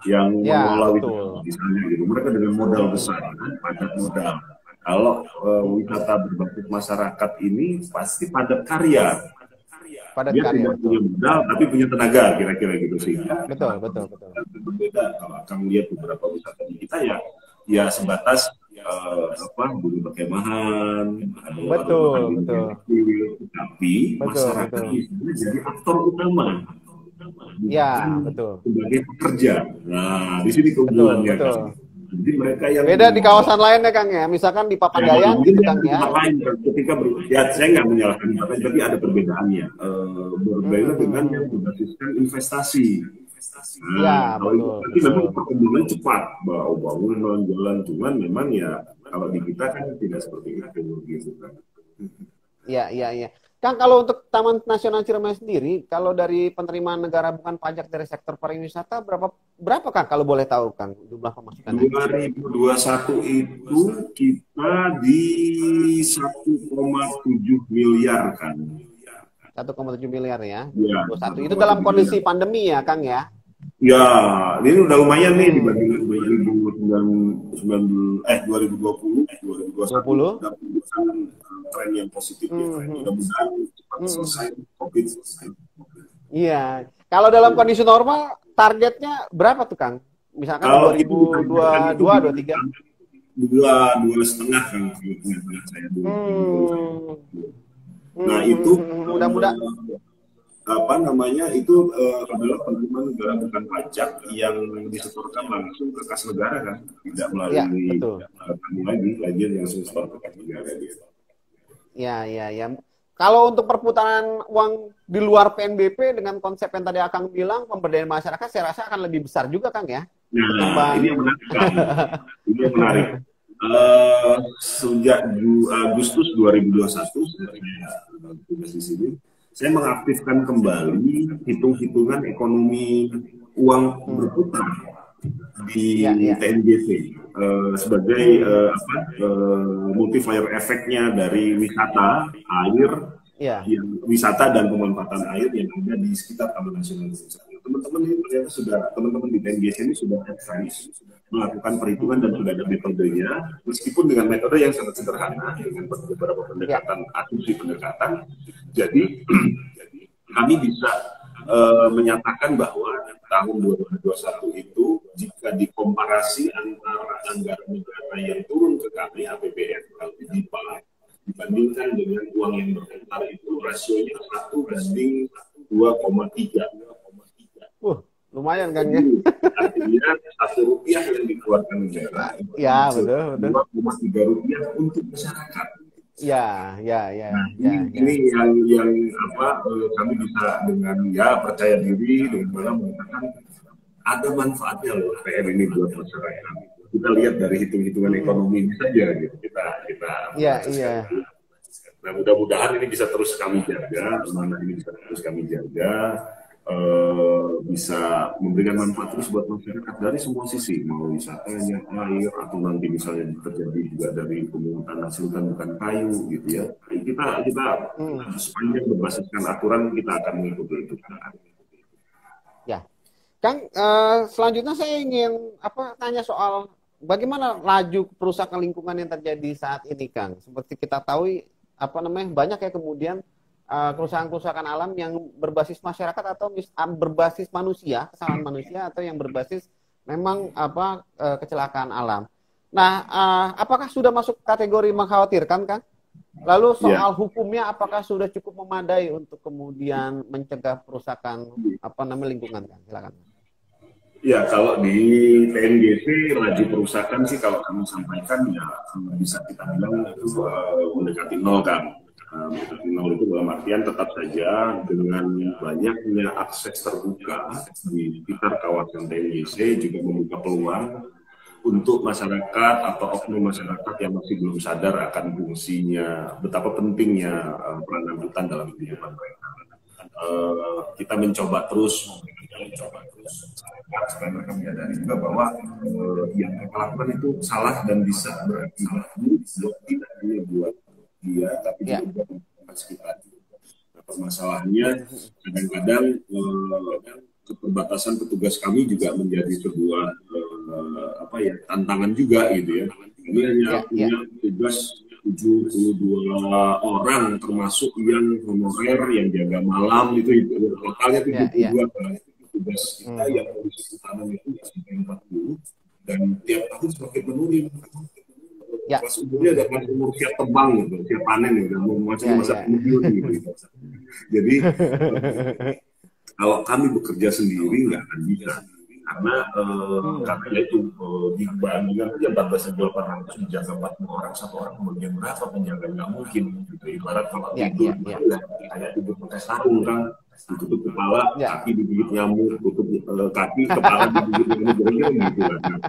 yang mengelola wisata misalnya gitu. Mereka dengan modal besar, padat modal. Kalau wisata berbasis masyarakat ini pasti padat karya. Dia tidak punya modal tapi punya tenaga, kira-kira gitu sih. Betul. Berbeda kalau akan lihat beberapa wisata di kita ya sebatas dulu perkemahan, betul. Tapi masyarakat itu jadi aktor utama. Betul. Sebagai pekerja. Nah, di sini keunggulannya. Betul. Jadi mereka yang beda di kawasan lain ya Kang ya, misalkan di Papandayan gitu Kang ya. Ketika saya nggak menyalahkan tapi ada perbedaannya. Berbeda dengan yang berbasiskan investasi. Betul. Tapi memang perkembangan cepat, bangunan, jalan, cuman memang ya kalau di kita kan tidak seperti itu gitu kan. Iya. Kang, kalau untuk Taman Nasional Ciremai sendiri, kalau dari penerimaan negara bukan pajak dari sektor pariwisata, berapa Kang kalau boleh tahu Kang jumlah pemasukan? 2021 itu kita di 1,7 miliar kan. 1,7 miliar ya. Itu dalam kondisi pandemi ya Kang ya? Ya, ini udah lumayan nih dibandingkan 2020, 2021 tren yang positif ya. Mudah-mudahan cepat selesai COVID. Iya. Kalau dalam kondisi normal targetnya berapa tuh Kang? Misalkan 2022, 2023? 2,5 kan saya dulu. Nah itu mudah-mudahan itu adalah penerimaan negara bukan pajak yang disetorkan langsung ke kas negara kan, tidak melalui lagi yang langsung ke kas negara gitu. Ya. Kalau untuk perputaran uang di luar PNBP dengan konsep yang tadi Akang bilang, pemberdayaan masyarakat saya rasa akan lebih besar juga Kang ya. Nah, ini yang menarik. Ini yang menarik. Sejak Agustus 2021 di sini, saya mengaktifkan kembali hitung-hitungan ekonomi uang berputar di TNGC sebagai multiplier efeknya dari wisata air, wisata dan pemanfaatan air yang ada di sekitar Taman Nasional. Teman-teman ini ternyata teman-teman di TNGC ini sudah advance melakukan perhitungan dan sudah ada metodenya, meskipun dengan metode yang sangat sederhana dengan beberapa pendekatan, asumsi pendekatan. Jadi kami bisa menyatakan bahwa tahun 2021 itu jika dikomparasi antara anggaran negara yang turun ke kami APBN atau DIPA dibandingkan dengan uang yang berputar itu rasionya 1:2,3. Lumayan kan ya? Artinya Rp1 yang dikeluarkan negara betul. Rp2,3 untuk masyarakat. Ini yang kami bisa dengan percaya diri dengan mengatakan ada manfaatnya loh PR ini buat masyarakat. Kita lihat dari hitung-hitungan ekonomi saja gitu. Kita Nah, mudah-mudahan ini bisa terus kami jaga, bisa memberikan manfaat terus buat masyarakat dari semua sisi, mau wisatanya, air, atau nanti misalnya terjadi juga dari pemungutan hasil bukan kayu gitu ya. Kita sepanjang berbasiskan aturan kita akan mengikuti itu. Kang, selanjutnya saya ingin tanya soal bagaimana laju perusakan lingkungan yang terjadi saat ini, Kang. Seperti kita tahu banyak ya kemudian kerusakan-kerusakan alam yang berbasis masyarakat atau berbasis manusia, kesalahan manusia, atau yang berbasis memang kecelakaan alam. Nah, apakah sudah masuk kategori mengkhawatirkan, Kang? Lalu soal hukumnya apakah sudah cukup memadai untuk kemudian mencegah perusakan lingkungan, Kang? Silakan. Ya, kalau di TNGC laju perusakan sih kalau kami sampaikan ya bisa kita bilang itu mendekati nol, kan. Mendekati nol itu dalam artian tetap saja dengan banyaknya akses terbuka di sekitar kawasan TNGC juga membuka peluang untuk masyarakat atau oknum masyarakat yang masih belum sadar akan fungsinya, betapa pentingnya peranan hutan dalam kehidupan mereka. Kita mencoba terus supaya mereka menyadari juga bahwa yang mereka lakukan itu salah dan bisa berakibat tidak hanya buat dia tapi juga buat masyarakat sekitar. Nah, permasalahannya kadang-kadang keterbatasan petugas kami juga menjadi sebuah tantangan juga gitu ya. Ini hanya punya tugas 72 orang termasuk yang honorer yang jaga malam itu totalnya 72 tugas kita yang harus ditanam itu sampai 40 dan tiap tahun semakin menurun. Pas umurnya ada pas umur siap tebang gitu, siap panen gitu, masih masa pensiun gitu. Jadi kalau kami bekerja sendiri nggak akan bisa. Karena itu di bandingan aja 14.800 menjaga 40 orang, satu orang kemudian berapa penjaga, nggak mungkin gitu. Ibarat kalau tidur kayak tidur pakai sarung, kan, tutup kepala, kaki digigit nyamuk, tutup kaki, kepala digigit nyamuk, gitu kan.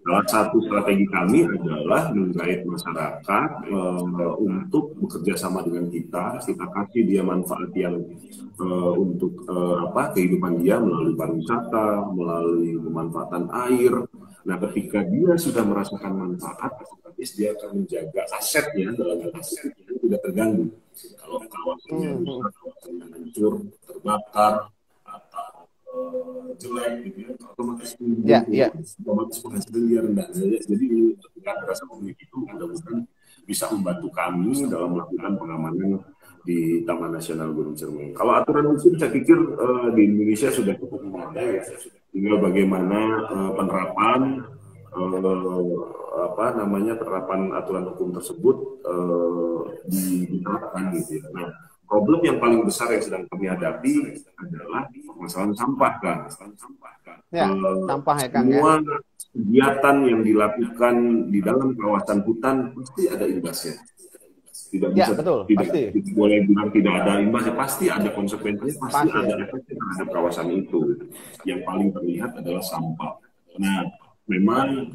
Salah satu strategi kami adalah menggait masyarakat untuk bekerja sama dengan kita kasih dia manfaat yang untuk kehidupan dia melalui pariwisata, melalui pemanfaatan air. Nah, ketika dia sudah merasakan manfaat, otomatis dia akan menjaga asetnya dalam aset yang tidak terganggu. Kalau kawasannya rusak, kawasannya hancur, terbakar, atau jelek gitu ya, otomatis penghasilan dia rendah. Jadi ketika rasa pemilik itu mudah-mudahan bisa membantu kami dalam melakukan pengamanan di Taman Nasional Gunung Ciremai. Kalau aturan hukum saya pikir di Indonesia sudah cukup memadai ya. Tinggal bagaimana penerapan penerapan aturan hukum tersebut diterapkan gitu ya. Nah, problem yang paling besar yang sedang kami hadapi adalah permasalahan sampah, kan. Sampah ya, Kang. Semua kegiatan yang dilakukan di dalam kawasan hutan pasti ada imbasnya. Tidak bisa, tidak boleh bilang tidak ada imbasnya, pasti ada konsekuensinya, pasti ada efeknya terhadap kawasan itu. Yang paling terlihat adalah sampah. Nah, memang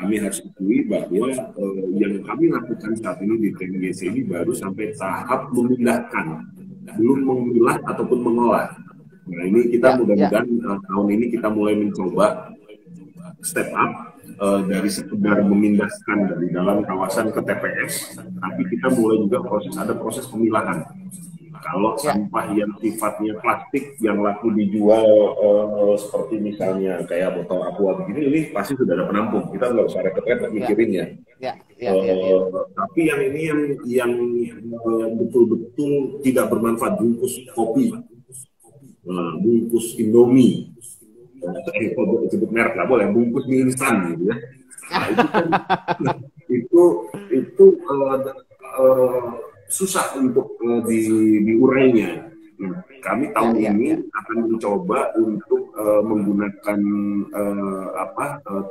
kami harus akui bahwa yang kami lakukan saat ini di TNGC ini baru sampai tahap memindahkan, belum memilah ataupun mengolah. Nah, ini kita mudah-mudahan tahun ini kita mulai mencoba step up dari sekedar memindahkan dari dalam kawasan ke TPS, tapi kita mulai juga ada proses pemilahan. Kalau sampah yang sifatnya plastik yang laku dijual seperti misalnya kayak botol aqua begini, ini pasti sudah ada penampung. Kita nggak usah repot-repot mikirinnya. Tapi yang ini yang betul-betul tidak bermanfaat, bungkus kopi, bungkus Indomie, sebut merek lah boleh, bungkus mie instan gitu ya. Nah, itu susah untuk diurainya. Kami tahun ini akan mencoba untuk menggunakan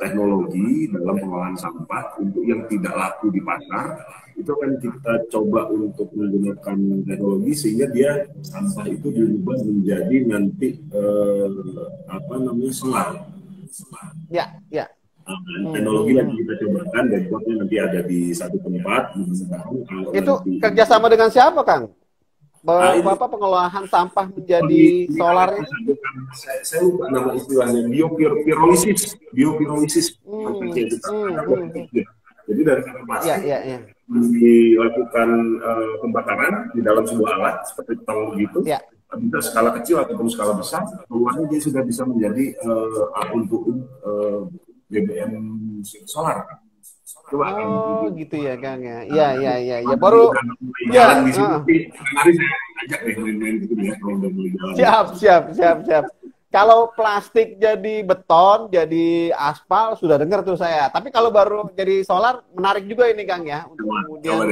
teknologi dalam pengolahan sampah untuk yang tidak laku di pasar. Itu akan kita coba untuk menggunakan teknologi sehingga dia sampah itu diubah menjadi nanti selar. Teknologi yang kita cobakan dan buatnya nanti ada di satu tempat. Itu kerjasama dengan siapa, Kang? Bapak pengolahan sampah menjadi solar? Saya lupa nama istilahnya, biopirolisis. Jadi dari satu plastik dilakukan pembakaran di dalam sebuah alat seperti tong gitu. bisa skala kecil ataupun skala besar, keluarnya dia sudah bisa menjadi untuk BBM solar. Coba gitu ya Kang ya. Iya. Baru jalan di sini. Hari saya ajak deh main-main gitu ya kalau udah mulai jalan. Siap. Kalau plastik jadi beton, jadi aspal sudah dengar tuh saya. Tapi kalau baru jadi solar menarik juga ini Kang ya untuk kemudian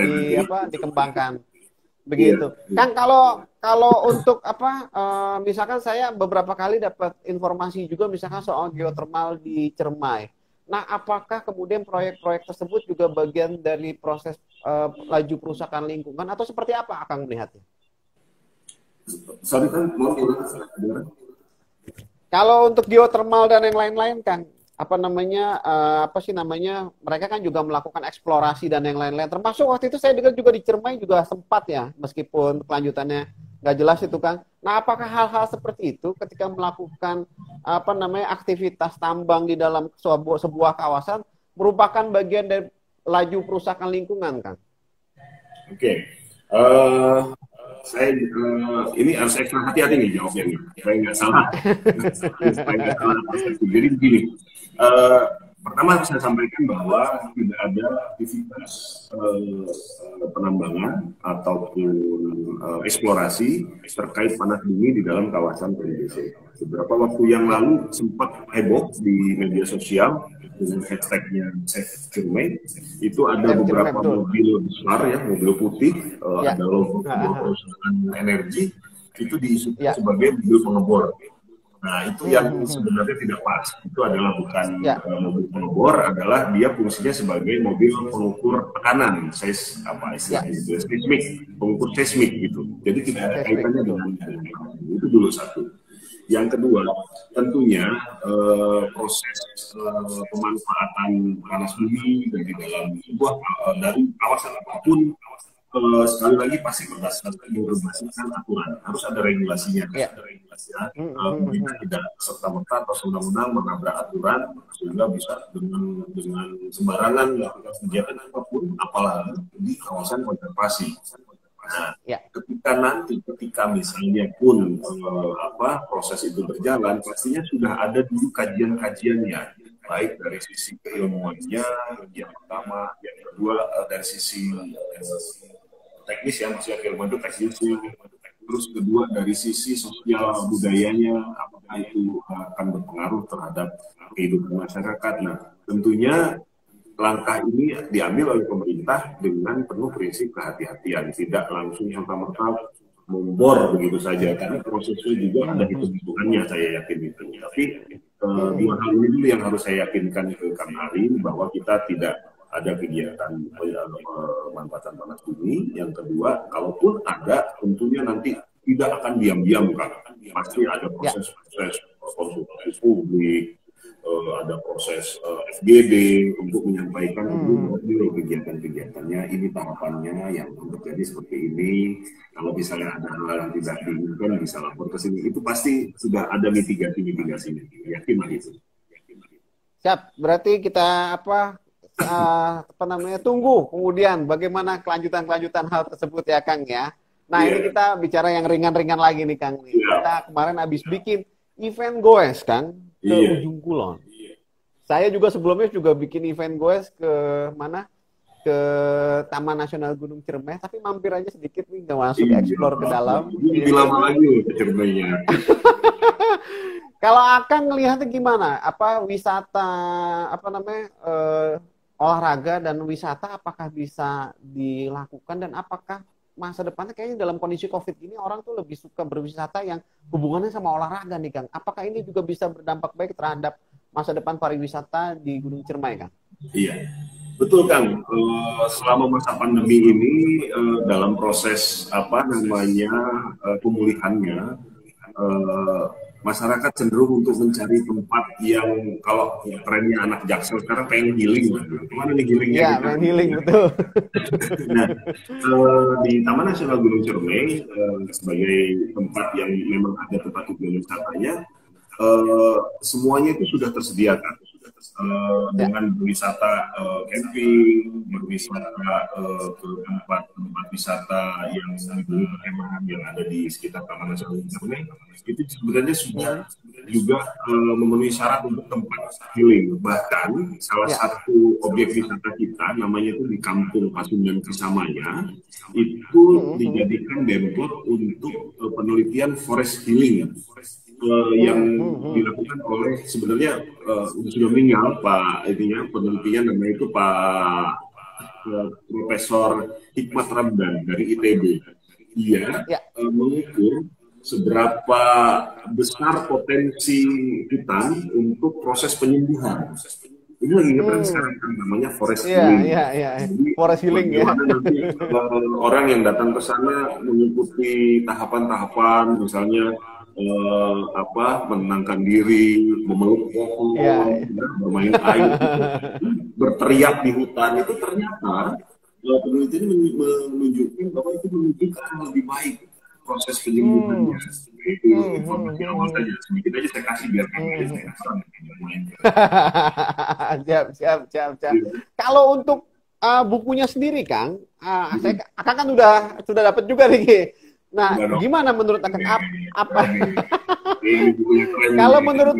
dikembangkan. Begitu. Kang kalau untuk misalkan saya beberapa kali dapat informasi juga misalkan soal geothermal di Ciremai. Nah, apakah kemudian proyek-proyek tersebut juga bagian dari proses laju perusahaan lingkungan atau seperti apa Kang melihatnya? Sorry kan, mau gimana? Kalau untuk geothermal dan yang lain-lain Kang, mereka kan juga melakukan eksplorasi dan yang lain-lain. Termasuk waktu itu saya dengar juga di Ciremai juga sempat ya, meskipun kelanjutannya nggak jelas itu Kang. Nah, apakah hal-hal seperti itu ketika melakukan aktivitas tambang di dalam sebuah kawasan merupakan bagian dari laju perusahaan lingkungan Kang? Oke. Saya ini harus ekstra hati-hati nih jawabnya nih, supaya nggak salah. Jadi begini, pertama harus saya sampaikan bahwa tidak ada aktivitas penambangan ataupun eksplorasi terkait panas bumi di dalam kawasan PDBC. Beberapa waktu yang lalu sempat heboh di media sosial dengan hashtagnya Save Ciremai. Itu ada beberapa mobil besar ya, mobil putih, ada logo perusahaan energi, itu diisukan sebagai mobil pengebor. Nah, itu yang sebenarnya tidak pas. Itu adalah bukan mobil pengebor, adalah dia fungsinya sebagai mobil pengukur tekanan, seismik, pengukur seismik gitu. Jadi tidak ada kaitannya dengan itu dulu satu. Yang kedua, tentunya proses pemanfaatan panas bumi dari dalam sebuah dari kawasan apapun sekali lagi pasti berdasarkan aturan, harus ada regulasinya. Kita tidak serta-merta atau undang-undang menabrak aturan sehingga bisa dengan sembarangan melakukan kegiatan apapun, apalagi di kawasan konservasi. Nah, ketika misalnya pun proses itu berjalan, pastinya sudah ada dulu kajian-kajiannya, baik dari sisi keilmuannya yang pertama, yang kedua dari sisi teknis ya, maksudnya keilmuan itu teknisnya, terus kedua dari sisi sosial budayanya, apakah itu akan berpengaruh terhadap kehidupan masyarakat. Nah, tentunya langkah ini diambil oleh pemerintah dengan penuh prinsip kehati-hatian, tidak langsung serta-merta membor begitu saja, karena prosesnya juga ada hitung-hitungannya, saya yakin itu. Tapi dua hal ini dulu yang harus saya yakinkan ke Kang Ari, bahwa kita tidak ada kegiatan pemanfaatan panas bumi. Yang kedua, kalaupun ada, tentunya nanti tidak akan diam-diam kan, pasti ada proses-proses konsultasi publik, ada proses FGD untuk menyampaikan kegiatan-kegiatannya, ini tahapannya yang terjadi seperti ini. Kalau misalnya ada hal yang tidak diinginkan bisa lapor ke sini. Itu pasti sudah ada mitigasinya, yakin itu. Siap, berarti kita tunggu kemudian bagaimana kelanjutan hal tersebut ya Kang ya. Nah ini kita bicara yang ringan-ringan lagi nih Kang. Kita kemarin habis bikin event goes Kang ke Ujung Kulon. Saya juga sebelumnya bikin event goes ke mana? Ke Taman Nasional Gunung Ciremai, tapi mampir aja sedikit nih, nggak masuk explore ke dalam. Lebih lama lagi ke Ciremainya. Kalau Akang ngelihatnya gimana? Apa wisata olahraga dan wisata apakah bisa dilakukan, dan apakah masa depannya kayaknya dalam kondisi COVID ini orang tuh lebih suka berwisata yang hubungannya sama olahraga nih Kang. Apakah ini juga bisa berdampak baik terhadap masa depan pariwisata di Gunung Ciremai Kang? Iya, betul Kang. Selama masa pandemi ini dalam proses pemulihannya, masyarakat cenderung untuk mencari tempat yang, kalau trennya anak Jaksel sekarang pengen healing, kemana nih healingnya? Iya, pengen healing, betul. Nah, di Taman Nasional Gunung Ciremai sebagai tempat yang memang ada tempat tujuan wisatanya, semuanya itu sudah tersedia kan. dengan berwisata camping, berwisata ke tempat wisata yang yang ada di sekitar Taman Nasional Ujung, itu sebenarnya sudah juga memenuhi syarat untuk tempat healing. Bahkan salah satu objek wisata kita namanya itu di Kampung Pasundan Kesamaya itu dijadikan demplot untuk penelitian forest healing yang dilakukan oleh sebenarnya sudah meninggal Pak penelitian namanya itu Pak Profesor Hikmat Ramdan dari ITB. Dia mengukur seberapa besar potensi hutan untuk proses penyembuhan. Ini lagi ngetren sekarang kan namanya forest healing. Jadi, forest healing ya. Nanti orang yang datang ke sana mengikuti tahapan-tahapan, misalnya menenangkan diri, memeluk pohon, bermain air, berteriak di hutan, itu ternyata penelitian menunjukkan bahwa itu menunjukkan lebih baik proses penyembuhannya. Itu informasi awal saja, sedikit aja saya kasih biar siap. Kalau untuk bukunya sendiri, Kang, Akang kan sudah dapat juga nih. Nah, gimana menurut Akang apa? Kalau menurut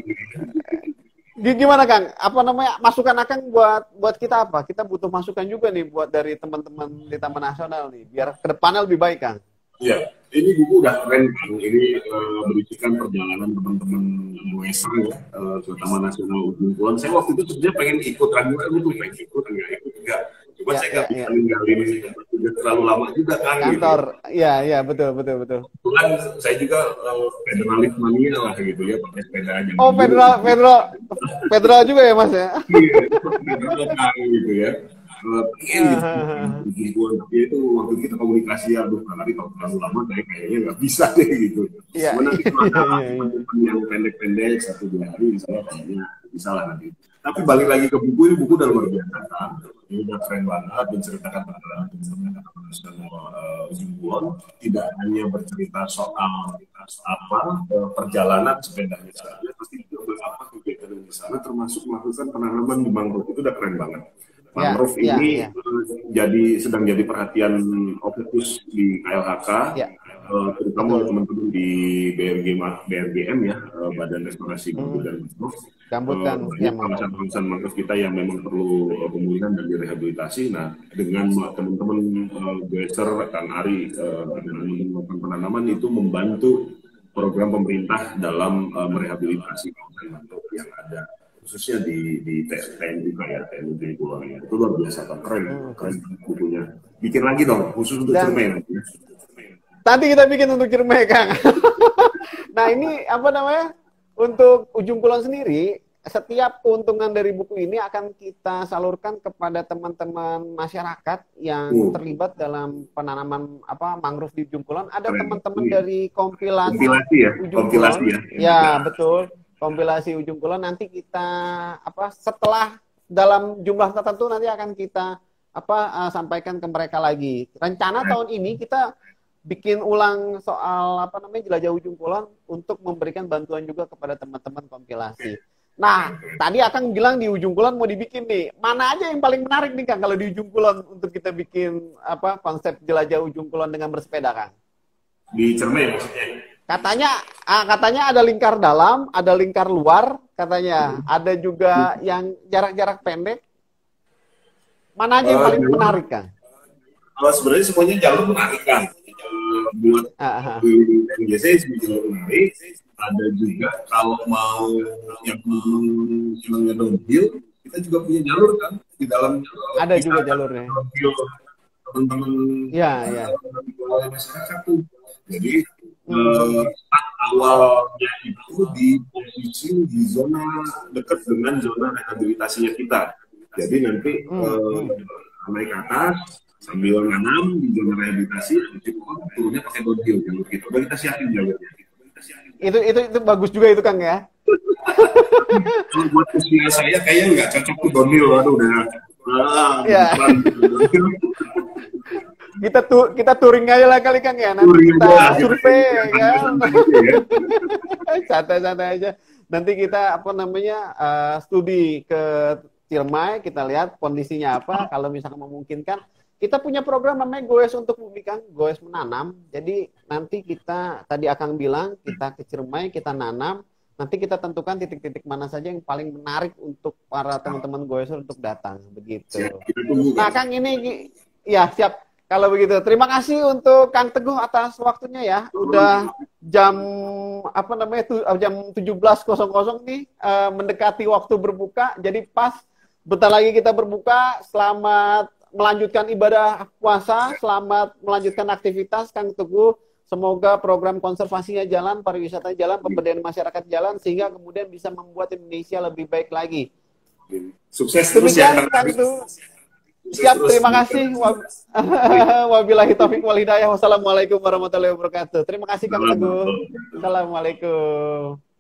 gimana, Kang? Apa namanya masukan Akang buat kita apa? Kita butuh masukan juga nih buat dari teman-teman di Taman Nasional nih, biar kedepannya lebih baik, Kang. Iya, ini buku udah keren, Kang. Ini berisikan perjalanan teman-teman USR ya, ke Taman Nasional Ujung Kulon. Saya waktu itu sebenarnya pengen ikut ragu-ragu tuh, pengen ikut enggak. Cuma saya nggak bisa ninggalin udah terlalu lama juga kan. Kantor, iya betul. Kebetulan saya juga federalis mania lah gitu ya, pakai sepeda aja. Oh, federal juga ya Mas ya? Iya, federal kan gitu ya. Itu waktu kita komunikasi tapi kalau terlalu lama kayaknya nggak bisa deh gitu. Mana yang pendek-pendek 1-2 hari misalnya kayaknya bisa lah nanti. Tapi balik lagi ke buku, ini buku udah luar biasa kan. Ini udah keren banget menceritakan tentang Ujung Kulon. Tidak hanya bercerita soal perjalanan sepedanya saja, tapi juga kegiatan di sana termasuk melakukan penanaman di mangrove. Itu udah keren banget. Mangrove ini sedang jadi perhatian fokus di KLHK, terutama oleh teman-teman di BRGM ya, Badan Restorasi Gambut dan Mangrove. Kawasan mangrove kita yang memang perlu pemulihan dan direhabilitasi. Nah, dengan teman-teman GSR, Kang Ari, dengan melakukan penanaman itu membantu program pemerintah dalam merehabilitasi kawasan mangrove yang ada, khususnya di TN juga ya, TN Ujung Kulon ya. Itu luar biasa, keren bukunya. Bikin lagi dong, khusus untuk Ciremai. Tadi kita bikin untuk Ciremai, Kang. Nah, ini apa namanya? Untuk Ujung Kulon sendiri, setiap keuntungan dari buku ini akan kita salurkan kepada teman-teman masyarakat yang terlibat dalam penanaman mangrove di Ujung Kulon. Ada teman-teman dari kompilasi Ujung Kulon. Ya, betul. Kompilasi Ujung Kulon nanti kita setelah dalam jumlah tertentu nanti akan kita sampaikan ke mereka lagi. Rencana tahun ini kita bikin ulang soal jelajah Ujung Kulon untuk memberikan bantuan juga kepada teman-teman kompilasi. Nah, tadi Akang bilang di Ujung Kulon mau dibikin nih. Mana aja yang paling menarik nih, Kang, kalau di Ujung Kulon untuk kita bikin konsep jelajah Ujung Kulon dengan bersepeda, Kang? Di Ciremai maksudnya. Katanya ada lingkar dalam, ada lingkar luar, katanya. Ada juga yang jarak-jarak pendek. Mana aja yang paling menarik, Kang? Sebenarnya semuanya jalur menarik, Kang. Buat biasanya jalur menarik. Ada juga kalau mau yang downhill, kita juga punya jalur kan di dalam. Ada juga jalurnya. Teman-teman masyarakat tuh. Jadi awalnya itu di posisi di zona dekat dengan zona rehabilitasinya kita. Jadi nanti naik ke atas sambil nanam di zona rehabilitasi, turunnya pakai downhill jalur gitu. Udah kita siapin jalurnya. Itu bagus juga itu, Kang ya. Kalau buat usia saya kayaknya nggak cocok tuh downhill, waduh udah. Kita touring aja lah kali, Kang ya. Nanti kita survei kan. Santai-santai aja. nanti kita apa namanya studi ke Ciremai, kita lihat kondisinya apa. Kalau misalkan memungkinkan, kita punya program namanya Goes untuk Bumi Kang, Goes menanam. Jadi nanti kita tadi Akang bilang kita ke Ciremai, kita nanam. Nanti kita tentukan titik-titik mana saja yang paling menarik untuk para teman-teman Goeser untuk datang, begitu. Nah, Kang ini ya siap. Kalau begitu, terima kasih untuk Kang Teguh atas waktunya ya. Udah jam apa namanya jam 17.00 nih mendekati waktu berbuka. Jadi pas bentar lagi kita berbuka. Selamat melanjutkan ibadah puasa, selamat melanjutkan aktivitas Kang Teguh. Semoga program konservasinya jalan, pariwisata jalan, pemberdayaan masyarakat jalan sehingga kemudian bisa membuat Indonesia lebih baik lagi. Sukses terus ya Kang Teguh. Siap, terima kasih. Wabillahi taufiq wal hidayah. Wassalamualaikum warahmatullahi wabarakatuh. Terima kasih Kang Teguh. Assalamualaikum.